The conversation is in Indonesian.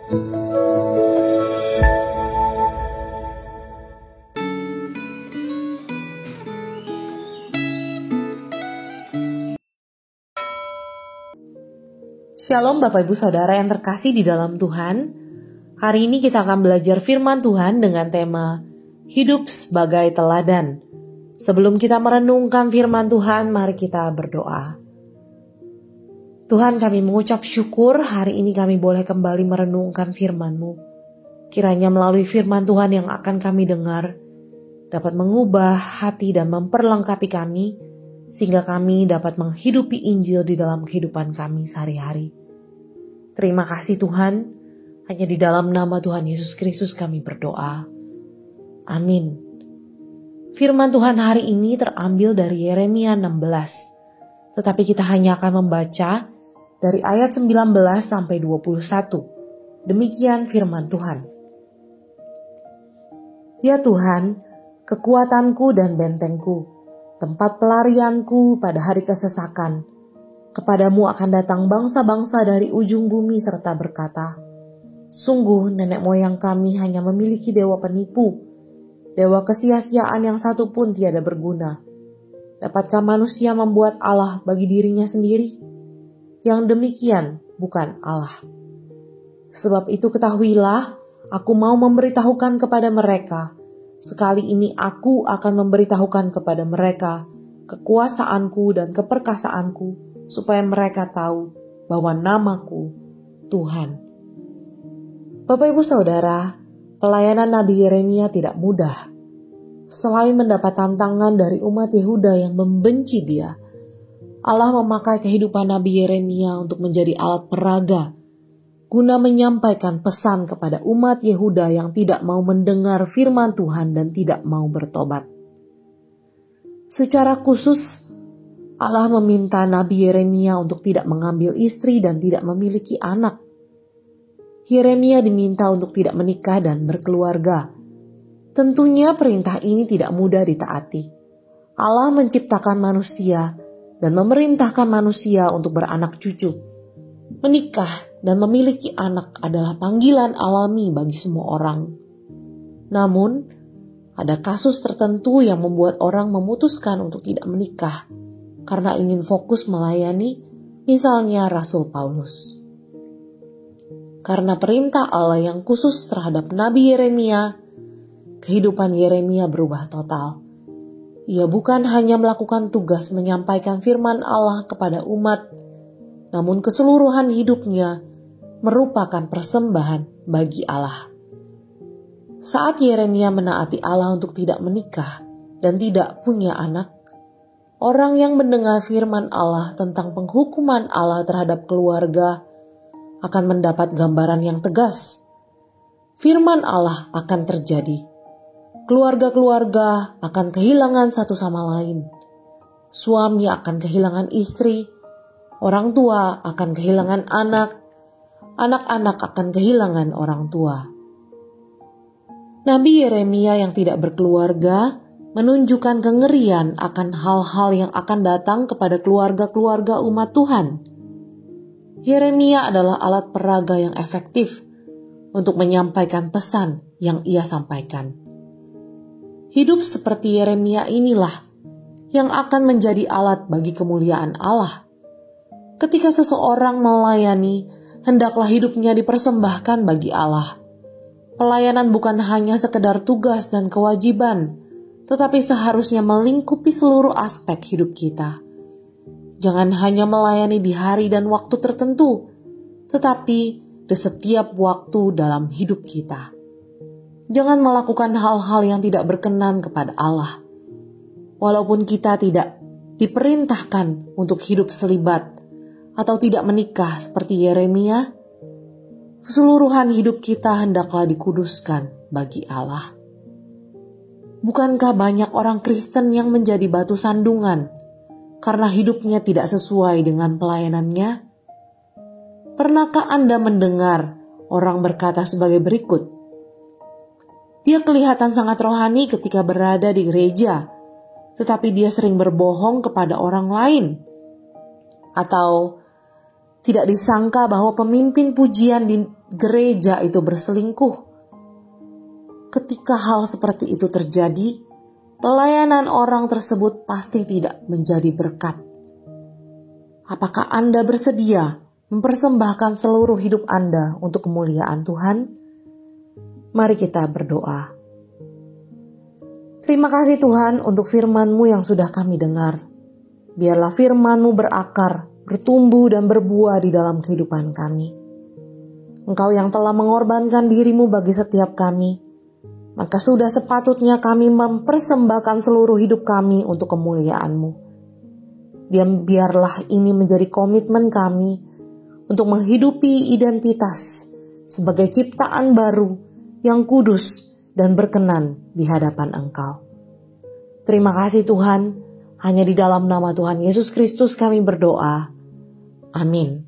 Shalom Bapak Ibu Saudara yang terkasih di dalam Tuhan. Hari ini kita akan belajar firman Tuhan dengan tema Hidup sebagai Teladan. Sebelum kita merenungkan firman Tuhan, mari kita berdoa. Tuhan, kami mengucap syukur hari ini kami boleh kembali merenungkan firman-Mu. Kiranya melalui firman Tuhan yang akan kami dengar, dapat mengubah hati dan memperlengkapi kami, sehingga kami dapat menghidupi Injil di dalam kehidupan kami sehari-hari. Terima kasih Tuhan, hanya di dalam nama Tuhan Yesus Kristus kami berdoa. Amin. Firman Tuhan hari ini terambil dari Yeremia 16, tetapi kita hanya akan membaca dari ayat 19 sampai 21. Demikian firman Tuhan. Ya Tuhan, kekuatanku dan bentengku, tempat pelarianku pada hari kesesakan. Kepadamu akan datang bangsa-bangsa dari ujung bumi serta berkata, sungguh nenek moyang kami hanya memiliki dewa penipu, dewa kesia-siaan yang satu pun tiada berguna. Dapatkah manusia membuat Allah bagi dirinya sendiri? Yang demikian bukan Allah. Sebab itu ketahuilah, aku mau memberitahukan kepada mereka. Sekali ini aku akan memberitahukan kepada mereka kekuasaanku dan keperkasaanku, supaya mereka tahu bahwa namaku Tuhan. Bapak Ibu Saudara, pelayanan Nabi Yeremia tidak mudah. Selain mendapat tantangan dari umat Yehuda yang membenci dia, Allah memakai kehidupan Nabi Yeremia untuk menjadi alat peraga guna menyampaikan pesan kepada umat Yehuda yang tidak mau mendengar firman Tuhan dan tidak mau bertobat. Secara khusus, Allah meminta Nabi Yeremia untuk tidak mengambil istri dan tidak memiliki anak. Yeremia diminta untuk tidak menikah dan berkeluarga. Tentunya perintah ini tidak mudah ditaati. Allah menciptakan manusia dan memerintahkan manusia untuk beranak cucu. Menikah dan memiliki anak adalah panggilan alami bagi semua orang. Namun, ada kasus tertentu yang membuat orang memutuskan untuk tidak menikah karena ingin fokus melayani, misalnya Rasul Paulus. Karena perintah Allah yang khusus terhadap Nabi Yeremia, kehidupan Yeremia berubah total. Ia bukan hanya melakukan tugas menyampaikan firman Allah kepada umat, namun keseluruhan hidupnya merupakan persembahan bagi Allah. Saat Yeremia menaati Allah untuk tidak menikah dan tidak punya anak, orang yang mendengar firman Allah tentang penghukuman Allah terhadap keluarga akan mendapat gambaran yang tegas. Firman Allah akan terjadi. Keluarga-keluarga akan kehilangan satu sama lain. Suami akan kehilangan istri, orang tua akan kehilangan anak, anak-anak akan kehilangan orang tua. Nabi Yeremia yang tidak berkeluarga menunjukkan kengerian akan hal-hal yang akan datang kepada keluarga-keluarga umat Tuhan. Yeremia adalah alat peraga yang efektif untuk menyampaikan pesan yang ia sampaikan. Hidup seperti Yeremia inilah yang akan menjadi alat bagi kemuliaan Allah. Ketika seseorang melayani, hendaklah hidupnya dipersembahkan bagi Allah. Pelayanan bukan hanya sekedar tugas dan kewajiban, tetapi seharusnya melingkupi seluruh aspek hidup kita. Jangan hanya melayani di hari dan waktu tertentu, tetapi di setiap waktu dalam hidup kita. Jangan melakukan hal-hal yang tidak berkenan kepada Allah. Walaupun kita tidak diperintahkan untuk hidup selibat atau tidak menikah seperti Yeremia, keseluruhan hidup kita hendaklah dikuduskan bagi Allah. Bukankah banyak orang Kristen yang menjadi batu sandungan karena hidupnya tidak sesuai dengan pelayanannya? Pernahkah Anda mendengar orang berkata sebagai berikut? Dia kelihatan sangat rohani ketika berada di gereja, tetapi dia sering berbohong kepada orang lain. Atau Tidak disangka bahwa pemimpin pujian di gereja itu berselingkuh. Ketika hal seperti itu terjadi, pelayanan orang tersebut pasti tidak menjadi berkat. Apakah Anda bersedia mempersembahkan seluruh hidup Anda untuk kemuliaan Tuhan? Mari kita berdoa. Terima kasih Tuhan untuk firman-Mu yang sudah kami dengar. Biarlah firman-Mu berakar, bertumbuh dan berbuah di dalam kehidupan kami. Engkau yang telah mengorbankan diri-Mu bagi setiap kami, maka sudah sepatutnya kami mempersembahkan seluruh hidup kami untuk kemuliaan-Mu. Dan biarlah ini menjadi komitmen kami untuk menghidupi identitas sebagai ciptaan baru yang kudus dan berkenan di hadapan Engkau. Terima kasih Tuhan, hanya di dalam nama Tuhan Yesus Kristus kami berdoa. Amin.